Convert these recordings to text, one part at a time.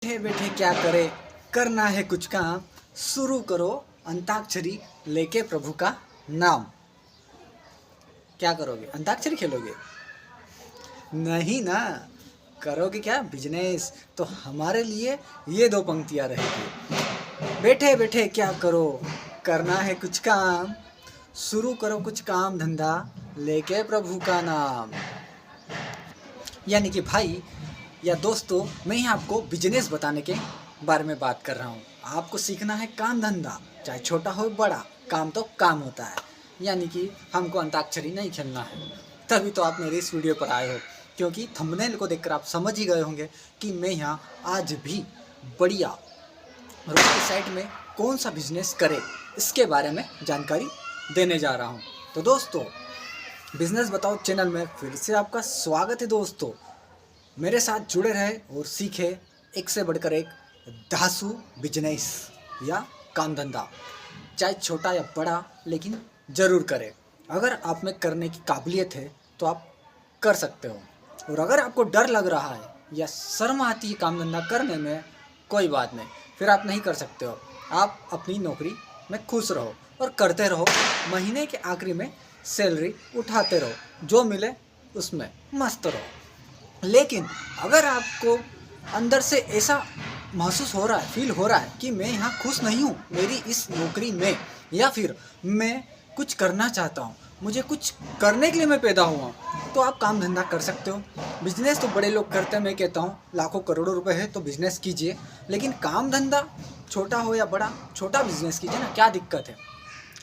बैठे बैठे क्या करे, करना है कुछ काम, शुरू करो अंताक्षरी लेके प्रभु का नाम। क्या करोगे? अंताक्षरी खेलोगे? नहीं ना। करोगे क्या? बिजनेस। तो हमारे लिए ये दो पंक्तियां रहेगी। बैठे बैठे क्या करो, करना है कुछ काम, शुरू करो कुछ काम धंधा लेके प्रभु का नाम। यानी कि भाई या दोस्तों, मैं ही आपको बिजनेस बताने के बारे में बात कर रहा हूँ। आपको सीखना है काम धंधा, चाहे छोटा हो बड़ा, काम तो काम होता है। यानी कि हमको अंताक्षरी नहीं खेलना है। तभी तो आप मेरे इस वीडियो पर आए हो, क्योंकि थंबनेल को देखकर आप समझ ही गए होंगे कि मैं यहाँ आज भी बढ़िया रोड की साइड में कौन सा बिजनेस करे, इसके बारे में जानकारी देने जा रहा हूँ। तो दोस्तों, बिजनेस बताओ चैनल में फिर से आपका स्वागत है। दोस्तों, मेरे साथ जुड़े रहे और सीखे एक से बढ़कर एक धांसू बिजनेस या काम धंधा, चाहे छोटा या बड़ा, लेकिन ज़रूर करें। अगर आप में करने की काबिलियत है तो आप कर सकते हो, और अगर आपको डर लग रहा है या शर्म आती है काम धंधा करने में, कोई बात नहीं, फिर आप नहीं कर सकते हो। आप अपनी नौकरी में खुश रहो और करते रहो। महीने के आखिरी में सैलरी उठाते रहो, जो मिले उसमें मस्त रहो। लेकिन अगर आपको अंदर से ऐसा महसूस हो रहा है, फील हो रहा है कि मैं यहाँ खुश नहीं हूँ मेरी इस नौकरी में, या फिर मैं कुछ करना चाहता हूँ, मुझे कुछ करने के लिए मैं पैदा हुआ हूँ, तो आप काम धंधा कर सकते हो। बिजनेस तो बड़े लोग करते हैं, मैं कहता हूँ लाखों करोड़ों रुपए है तो बिजनेस कीजिए। लेकिन काम धंधा छोटा हो या बड़ा, छोटा बिजनेस कीजिए ना, क्या दिक्कत है,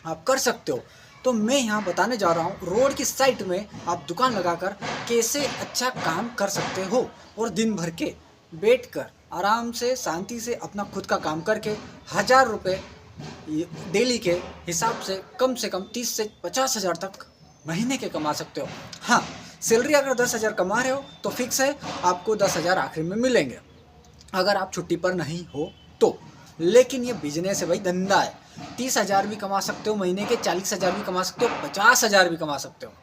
आप कर सकते हो। तो मैं यहाँ बताने जा रहा हूँ रोड की साइड में आप दुकान लगाकर कैसे अच्छा काम कर सकते हो, और दिन भर के बैठकर आराम से शांति से अपना खुद का काम करके 1000 रुपये डेली के हिसाब से कम 30 से 50 हज़ार तक महीने के कमा सकते हो। हाँ, सैलरी अगर 10 हज़ार कमा रहे हो तो फिक्स है, आपको 10 हज़ार आखिर में मिलेंगे अगर आप छुट्टी पर नहीं हो तो। लेकिन ये बिजनेस है भाई, धंधा है। 30 हज़ार भी कमा सकते हो महीने के, 40 हज़ार भी कमा सकते हो, 50 हज़ार भी कमा सकते हो।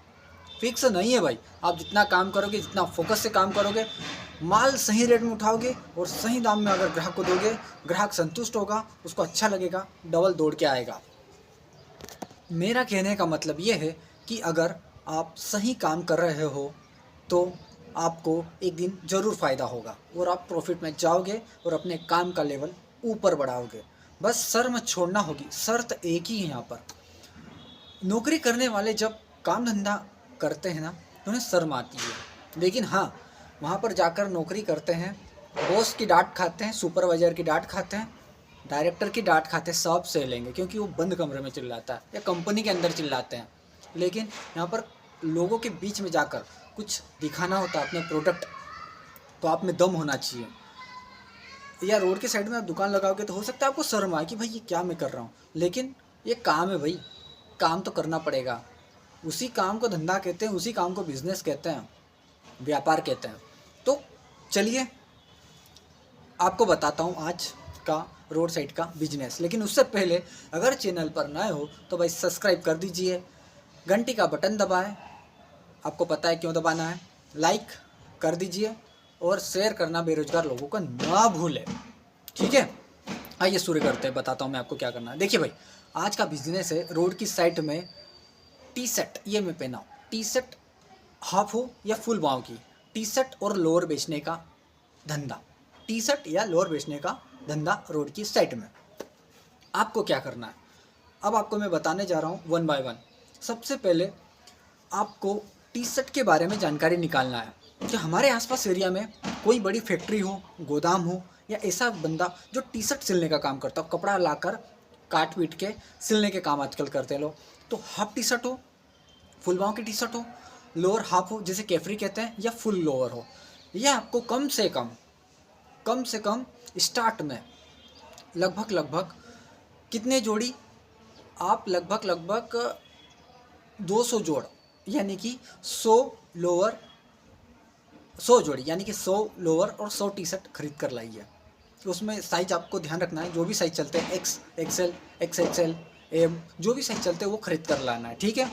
फिक्स नहीं है भाई, आप जितना काम करोगे, जितना फोकस से काम करोगे, माल सही रेट में उठाओगे और सही दाम में अगर ग्राहक को दोगे, ग्राहक संतुष्ट होगा, उसको अच्छा लगेगा, डबल दौड़ के आएगा। मेरा कहने का मतलब ये है कि अगर आप सही काम कर रहे हो तो आपको एक दिन ज़रूर फ़ायदा होगा और आप प्रॉफिट में जाओगे और अपने काम का लेवल ऊपर बढ़ाओगे। बस सर मत छोड़ना होगी, शर्त एक ही है यहाँ पर। नौकरी करने वाले जब काम धंधा करते हैं ना, तो उन्हें शर्म आती है। लेकिन हाँ, वहाँ पर जाकर नौकरी करते हैं, बॉस की डांट खाते हैं, सुपरवाइज़र की डांट खाते हैं, डायरेक्टर की डांट खाते हैं, सब सह लेंगे, क्योंकि वो बंद कमरे में चिल्लाता है या कंपनी के अंदर चिल्लाते हैं। लेकिन यहाँ पर लोगों के बीच में जाकर कुछ दिखाना होता है, अपने प्रोडक्ट, तो आप में दम होना चाहिए। या रोड के साइड में आप दुकान लगाओगे तो हो सकता है आपको शर्म आए कि भाई ये क्या मैं कर रहा हूँ, लेकिन ये काम है भाई, काम तो करना पड़ेगा। उसी काम को धंधा कहते हैं, उसी काम को बिजनेस कहते हैं, व्यापार कहते हैं। तो चलिए आपको बताता हूँ आज का रोड साइड का बिजनेस। लेकिन उससे पहले अगर चैनल पर नए हो तो भाई सब्सक्राइब कर दीजिए, घंटी का बटन दबाएं, आपको पता है क्यों दबाना है, लाइक कर दीजिए और शेयर करना बेरोजगार लोगों को ना भूलें, ठीक है। आइए शुरू करते हैं, बताता हूँ मैं आपको क्या करना है। देखिए भाई, आज का बिजनेस है रोड की साइड में टी शर्ट, ये मैं पहना हूँ, टी शर्ट हाफ हो या फुल बाँव की, टी शर्ट और लोअर बेचने का धंधा, टी शर्ट या लोअर बेचने का धंधा रोड की साइड में। आपको क्या करना है, अब आपको मैं बताने जा रहा हूँ वन बाय वन। सबसे पहले आपको टी शर्ट के बारे में जानकारी निकालना है कि हमारे आसपास एरिया में कोई बड़ी फैक्ट्री हो, गोदाम हो, या ऐसा बंदा जो टी शर्ट सिलने का काम करता हो, कपड़ा लाकर काट पीट के सिलने के काम आजकल करते हैं लोग। तो हाफ टी शर्ट हो, फुल बाँव की टी शर्ट हो, लोअर हाफ हो जिसे कैफरी कहते हैं, या फुल लोअर हो, यह आपको कम से कम स्टार्ट में लगभग कितने जोड़ी, आप लगभग 200 जोड़, यानी कि 100 लोअर, 100 जोड़ी, यानी कि 100 लोअर और 100 टी शर्ट खरीद कर लाइए। तो उसमें साइज आपको ध्यान रखना है, जो भी साइज चलते हैं, X XL, X XL, M, जो भी साइज चलते हैं वो खरीद कर लाना है, ठीक है।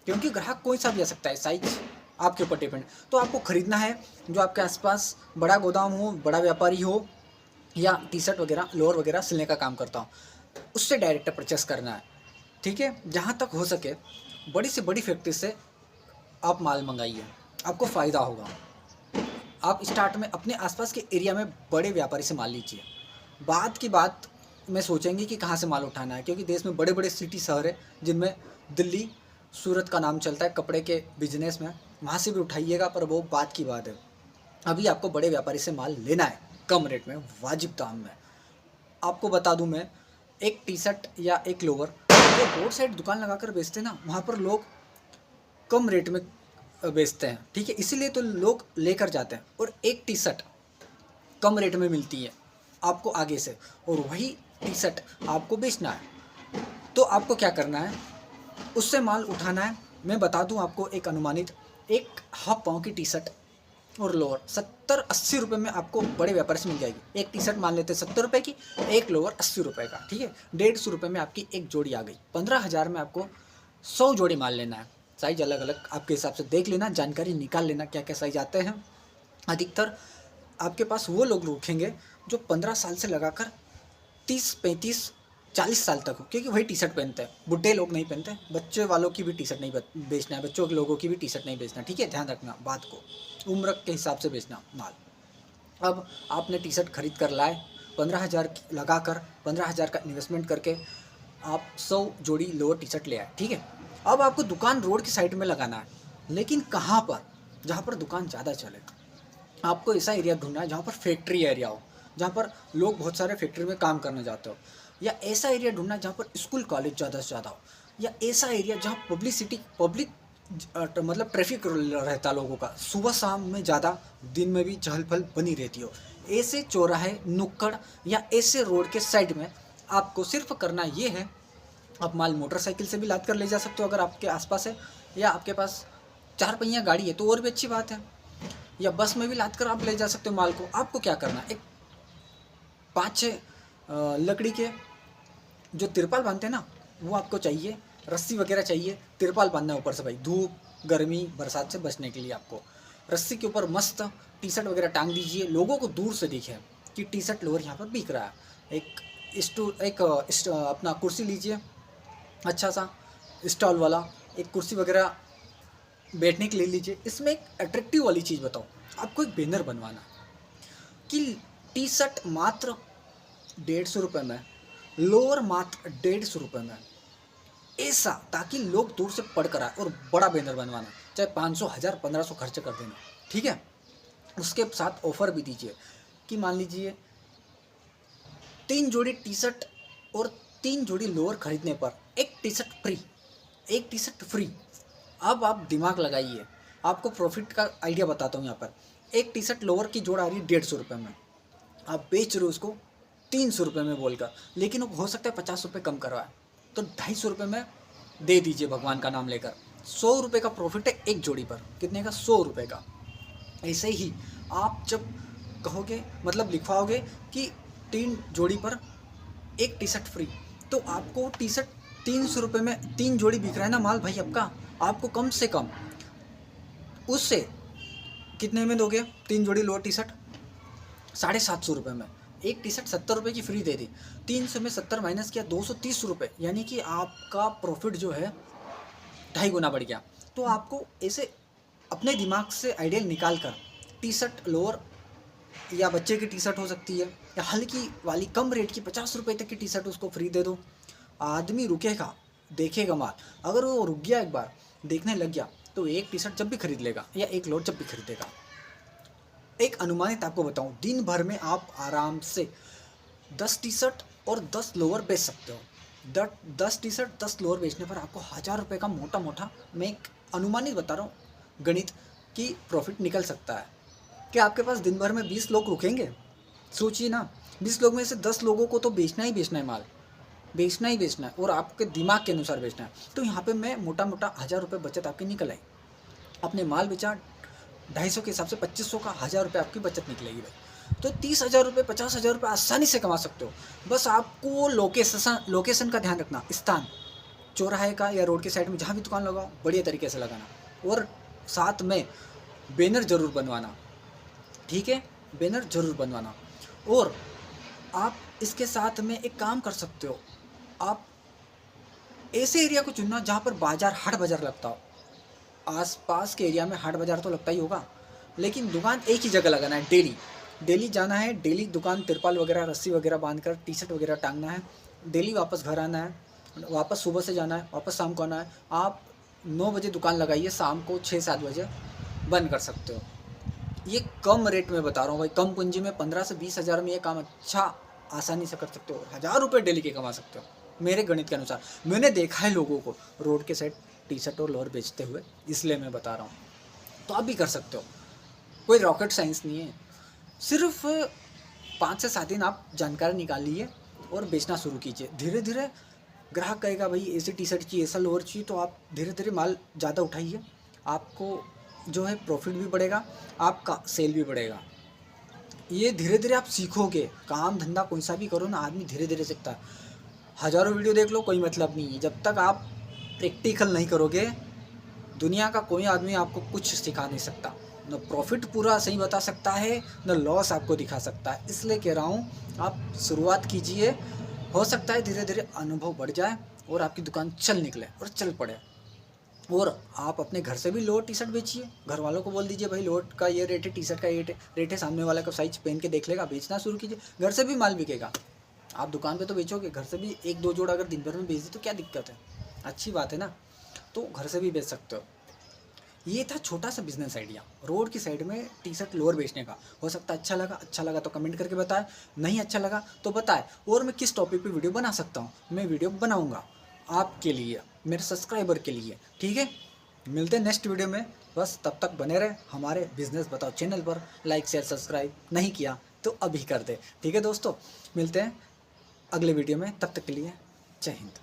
क्योंकि ग्राहक कोई सा भी आ सकता है, साइज आपके ऊपर डिपेंड। तो आपको खरीदना है जो आपके आसपास बड़ा गोदाम हो, बड़ा व्यापारी हो, या टी शर्ट वगैरह लोअर वगैरह सिलने का काम करता हूँ, उससे डायरेक्ट परचेस करना है। ठीक है, जहाँ तक हो सके बड़ी से बड़ी फैक्ट्री से आप माल मंगाइए, आपको फ़ायदा होगा। आप स्टार्ट में अपने आसपास के एरिया में बड़े व्यापारी से माल लीजिए, बाद की बात में सोचेंगे कि कहाँ से माल उठाना है, क्योंकि देश में बड़े बड़े सिटी शहर है जिनमें दिल्ली सूरत का नाम चलता है कपड़े के बिजनेस में, वहाँ से भी उठाइएगा, पर वो बात की बात है। अभी आपको बड़े व्यापारी से माल लेना है कम रेट में, वाजिब दाम में। आपको बता दूं मैं, एक टी शर्ट या एक लोअर जो रोड साइड दुकान लगाकर बेचते हैं ना, वहाँ पर लोग कम रेट में बेचते हैं। ठीक है, इसीलिए तो लोग लेकर जाते हैं, और एक टी शर्ट कम रेट में मिलती है आपको आगे से, और वही टी शर्ट आपको बेचना है। तो आपको क्या करना है, उससे माल उठाना है। मैं बता दूं आपको एक अनुमानित, एक हाफ पाँव की टी शर्ट और लोअर 70-80 रुपये में आपको बड़े व्यापार से मिल जाएगी। एक टी शर्ट मान लेते हैं 70 रुपये की, एक लोअर 80 रुपये का। ठीक है, 150 रुपये में आपकी एक जोड़ी आ गई। 15,000 में आपको 100 जोड़ी माल लेना है। साइज अलग अलग आपके हिसाब से देख लेना, जानकारी निकाल लेना क्या क्या साइज आते हैं। अधिकतर आपके पास वो लोग रुकेंगे जो 15 साल से लगाकर 30-35-40 साल तक हो, क्योंकि वही टी शर्ट पहनते हैं। बुढ़े लोग नहीं पहनते, बच्चे वालों की भी टी शर्ट नहीं बेचना है, बच्चों के लोगों की भी टी शर्ट नहीं बेचना। ठीक है, ध्यान रखना बात को, उम्र के हिसाब से बेचना माल। अब आपने टी शर्ट खरीद कर लाए, 15,000 लगाकर, 15,000 का इन्वेस्टमेंट करके आप 100 जोड़ी लोअर टी शर्ट ले आए। ठीक है, अब आपको दुकान रोड की साइड में लगाना है, लेकिन कहाँ पर, जहाँ पर दुकान ज़्यादा चले। आपको ऐसा एरिया ढूंढना है जहाँ पर फैक्ट्री एरिया हो, जहाँ पर लोग बहुत सारे फैक्ट्री में काम करने जाते हो, या ऐसा एरिया ढूंढना है जहाँ पर स्कूल कॉलेज ज़्यादा से ज़्यादा हो, या ऐसा एरिया जहाँ पब्लिक मतलब ट्रैफिक रहता लोगों का, सुबह शाम में ज़्यादा, दिन में भी चहल पहल बनी रहती हो। ऐसे चौराहे, नुक्कड़ या ऐसे रोड के साइड में आपको सिर्फ करना ये है, आप माल मोटरसाइकिल से भी लाद कर ले जा सकते हो अगर आपके आसपास है, या आपके पास 4 पहिया गाड़ी है तो और भी अच्छी बात है, या बस में भी लाद कर आप ले जा सकते हो माल को। आपको क्या करना है, एक 5-6 लकड़ी के जो तिरपाल बांधते हैं ना, वो आपको चाहिए, रस्सी वगैरह चाहिए, तिरपाल बांधना है ऊपर से भाई, धूप गर्मी बरसात से बचने के लिए। आपको रस्सी के ऊपर मस्त टी शर्ट वगैरह टांग दीजिए, लोगों को दूर से दिखे कि टी शर्ट लोअर यहाँ पर बिक रहा है। अपना कुर्सी लीजिए, अच्छा सा स्टॉल वाला, एक कुर्सी वगैरह बैठने के लिए लीजिए। इसमें एक अट्रैक्टिव वाली चीज़ बताओ, आपको एक बैनर बनवाना कि टी शर्ट मात्र 150 रुपये में, लोअर मात्र 150 रुपये में, ऐसा, ताकि लोग दूर से पढ़ कर आए। और बड़ा बैनर बनवाना, चाहे 500, 1000, 1500 खर्च कर देना। ठीक है, उसके साथ ऑफर भी दीजिए कि मान लीजिए 3 जोड़ी टी शर्ट और 3 जोड़ी लोअर खरीदने पर एक टी शर्ट फ्री, एक टी शर्ट फ्री। अब आप दिमाग लगाइए, आपको प्रॉफिट का आइडिया बताता हूँ। यहाँ पर एक टी शर्ट लोअर की जोड़ आ रही है 150 रुपये में, आप बेच रहे हो उसको 300 रुपये में बोलकर, लेकिन वो हो सकता है 50 रुपये कम करवाए, तो 250 रुपये में दे दीजिए भगवान का नाम लेकर। 100 रुपये का प्रॉफिट है एक जोड़ी पर, कितने का, 100 रुपये का। ऐसे ही आप जब कहोगे, मतलब लिखवाओगे कि 3 जोड़ी पर एक टी शर्ट फ्री, तो आपको टी शर्ट 300 रुपये में 3 जोड़ी बिक रहा है ना माल भाई आपका, आपको कम से कम उससे कितने में दोगे, 3 जोड़ी लोअर टी शर्ट 750 रुपये में। एक टी शर्ट 70 रुपये की फ्री दे दी, 300 में 70 माइनस किया, 230 रुपये, यानी कि आपका प्रॉफिट जो है 2.5 गुना बढ़ गया। तो आपको ऐसे अपने दिमाग से आइडिया निकाल कर टी शर्ट लोअर, या बच्चे की टी शर्ट हो सकती है, या हल्की वाली कम रेट की 50 रुपये तक की टी शर्ट उसको फ्री दे दो। आदमी रुकेगा, देखेगा माल, अगर वो रुक गया, एक बार देखने लग गया, तो एक टी शर्ट जब भी खरीद लेगा या एक लोअर जब भी खरीदेगा। एक अनुमानित आपको बताऊं, दिन भर में आप आराम से 10 टी शर्ट और 10 लोअर बेच सकते हो। 10 टी शर्ट 10 लोअर बेचने पर आपको 1000 रुपये का मोटा मोटा, मैं एक अनुमानित बता रहा हूँ, गणित की प्रॉफिट निकल सकता है। क्या आपके पास दिन भर में 20 लोग रुकेंगे? सोचिए ना, 20 लोग में से 10 लोगों को तो बेचना ही बेचना है, माल बेचना ही बेचना है, और आपके दिमाग के अनुसार बेचना है। तो यहाँ पे मैं मोटा मोटा 1000 रुपये बचत आपकी निकल आई। आपने माल बेचा 250 के हिसाब से 2500 का 1000 रुपये आपकी बचत निकलेगी भाई। तो 30,000 रुपये, 50,000 रुपये आसानी से कमा सकते हो। बस आपको लोकेशन का ध्यान रखना, स्थान, चौराहे का या रोड के साइड में जहाँ भी दुकान लगाओ, बढ़िया तरीके से लगाना, और साथ में बैनर ज़रूर बनवाना। ठीक है, बैनर ज़रूर बनवाना। और आप इसके साथ में एक काम कर सकते हो, आप ऐसे एरिया को चुनना जहाँ पर बाजार हाट बाजार लगता हो। आसपास के एरिया में हाट बाजार तो लगता ही होगा, लेकिन दुकान एक ही जगह लगाना है। डेली डेली जाना है, डेली दुकान तिरपाल वगैरह रस्सी वगैरह बांध कर टी शर्ट वगैरह टांगना है, डेली वापस घर आना है, वापस सुबह से जाना है, वापस शाम को आना है। आप 9 बजे दुकान लगाइए, शाम को 6-7 बजे बंद कर सकते हो। ये कम रेट में बता रहा हूँ भाई, कम पूंजी में 15 से 20 हज़ार में ये काम अच्छा आसानी से कर सकते हो। 1000 रुपये डेली के कमा सकते हो मेरे गणित के अनुसार। मैंने देखा है लोगों को रोड के साइड टी शर्ट और लोअर बेचते हुए, इसलिए मैं बता रहा हूँ। तो आप भी कर सकते हो, कोई रॉकेट साइंस नहीं है। सिर्फ 5 से 7 दिन आप जानकारी निकालिए और बेचना शुरू कीजिए। धीरे धीरे ग्राहक कहेगा भाई ऐसी टी शर्ट चाहिए, ऐसा लोअर चाहिए, तो आप धीरे धीरे माल ज़्यादा उठाइए। आपको जो है प्रॉफिट भी बढ़ेगा, आपका सेल भी बढ़ेगा। ये धीरे धीरे आप सीखोगे। काम धंधा कोई सा भी करो ना, आदमी धीरे धीरे सीखता है। हज़ारों वीडियो देख लो, कोई मतलब नहीं है। जब तक आप प्रैक्टिकल नहीं करोगे, दुनिया का कोई आदमी आपको कुछ सिखा नहीं सकता। न प्रॉफिट पूरा सही बता सकता है, न लॉस आपको दिखा सकता है। इसलिए कह रहा हूँ आप शुरुआत कीजिए, हो सकता है धीरे धीरे अनुभव बढ़ जाए और आपकी दुकान चल निकले और चल पड़े। और आप अपने घर से भी लोअर टी शर्ट बेचिए। घर वालों को बोल दीजिए भाई लोअर का ये रेट है, टी शर्ट का ये रेट है, सामने वाला का साइज पहन के देख लेगा, बेचना शुरू कीजिए। घर से भी माल बिकेगा। आप दुकान पे तो बेचोगे, घर से भी 1-2 जोड़ अगर दिन भर में बेच दी तो क्या दिक्कत है, अच्छी बात है ना। तो घर से भी बेच सकते हो। ये था छोटा सा बिजनेस आइडिया रोड की साइड में टी शर्ट लोअर बेचने का। हो सकता है अच्छा लगा तो कमेंट करके बताए, नहीं अच्छा लगा तो बताए। और मैं किस टॉपिक पे वीडियो बना सकता हूँ, मैं वीडियो बनाऊँगा आपके लिए, मेरे सब्सक्राइबर के लिए। ठीक है, मिलते हैं नेक्स्ट वीडियो में। बस तब तक बने रहे हमारे बिजनेस बताओ चैनल पर। लाइक शेयर सब्सक्राइब नहीं किया तो अभी कर दे। ठीक है दोस्तों, मिलते हैं अगले वीडियो में, तब तक के लिए जय हिंद।